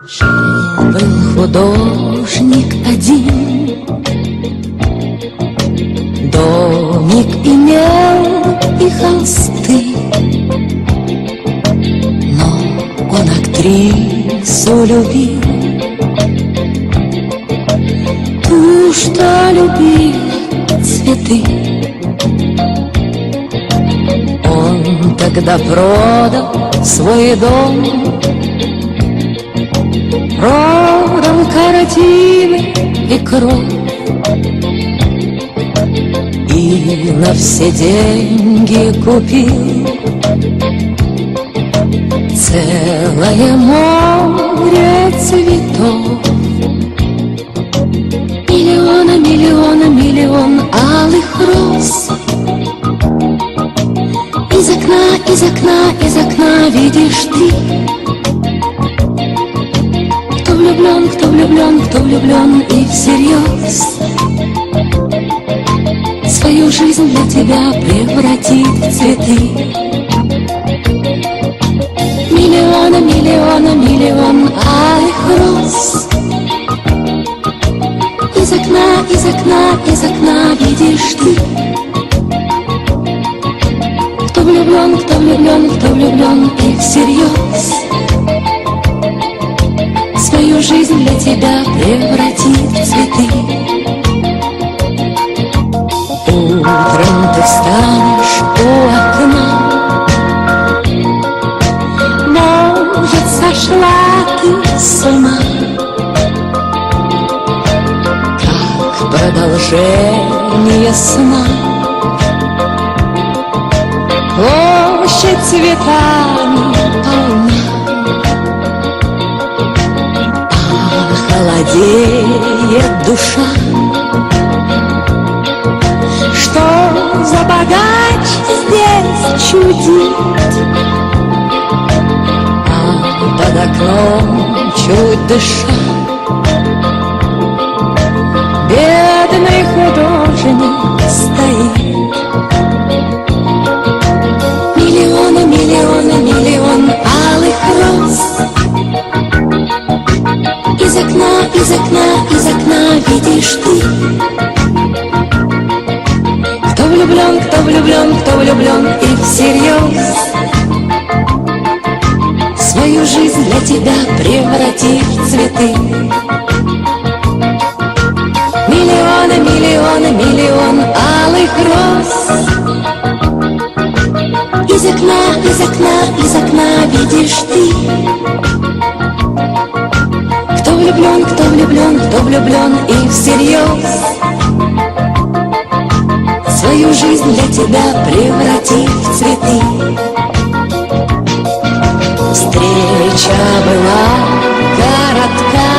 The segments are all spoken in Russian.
Жил-был художник один, домик имел и холсты, но он актрису любил, ту, что любила цветы. Он тогда продал свой дом, продал картины и кровь, и на все деньги купил целое море цветов. Миллиона, миллиона, миллион алых роз. Из окна, из окна, из окна видишь ты. Кто влюблен, кто влюблен, кто влюблен и всерьез свою жизнь для тебя превратит в цветы. Миллиона, миллиона, миллион алых роз. Из окна, из окна, из окна видишь ты. Кто влюблен, кто влюблен, кто влюблен и всерьез свою жизнь для тебя превратит в цветы. Утром ты встанешь у окна, может, сошла ты с ума, как продолжение сна. Площадь цветами полна, холодеет душа. Что за богач здесь чудит? А под окном, чуть дыша, бедный художник стоит. Миллионы, миллионы, миллион алых роз. Из окна, из окна, из окна видишь ты. Кто влюблен, кто влюблен, кто влюблен и всерьез свою жизнь для тебя превратит в цветы. Миллионы, миллионы, миллион алых роз. Из окна, из окна, из окна видишь ты. Кто влюблен, кто влюблен, кто влюблен и всерьез свою жизнь для тебя превратит в цветы. Встреча была коротка,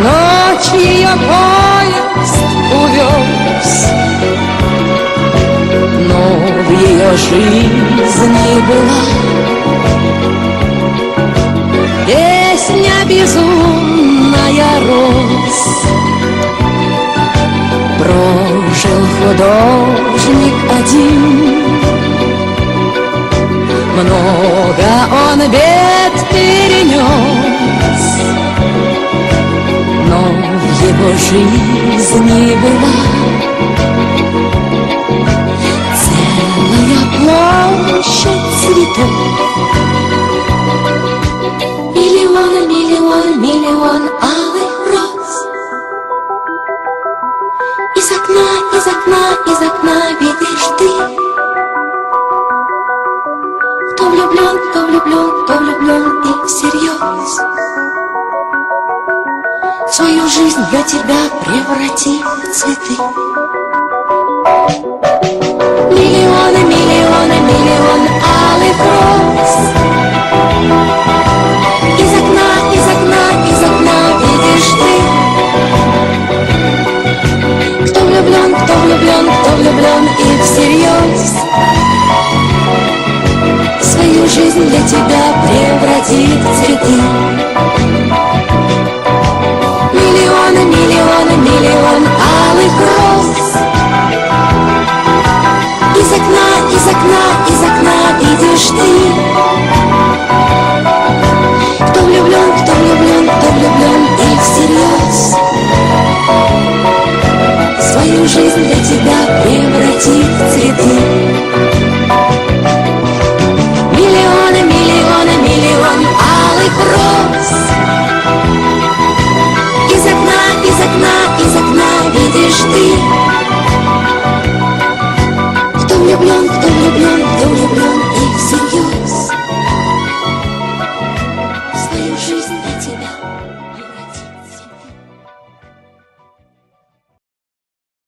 ночь ее поезд увез, но в ее жизни была песня безумная роз. Прожил художник один, много он бед перенес, но в его жизни была целая площадь цветов. Миллион, миллион, миллион алых роз. Из окна, из окна, из окна видишь ты. Кто влюблен, кто влюблен, кто влюблен и всерьез свою жизнь для тебя превратит в цветы. Миллионы, миллионы, миллион алых роз. Из окна, из окна, из окна видишь ты. Кто влюблен, кто влюблен, кто влюблен и всерьез свою жизнь для тебя превратит в цветы. Миллион влюблен, кто влюблен, кто влюблен.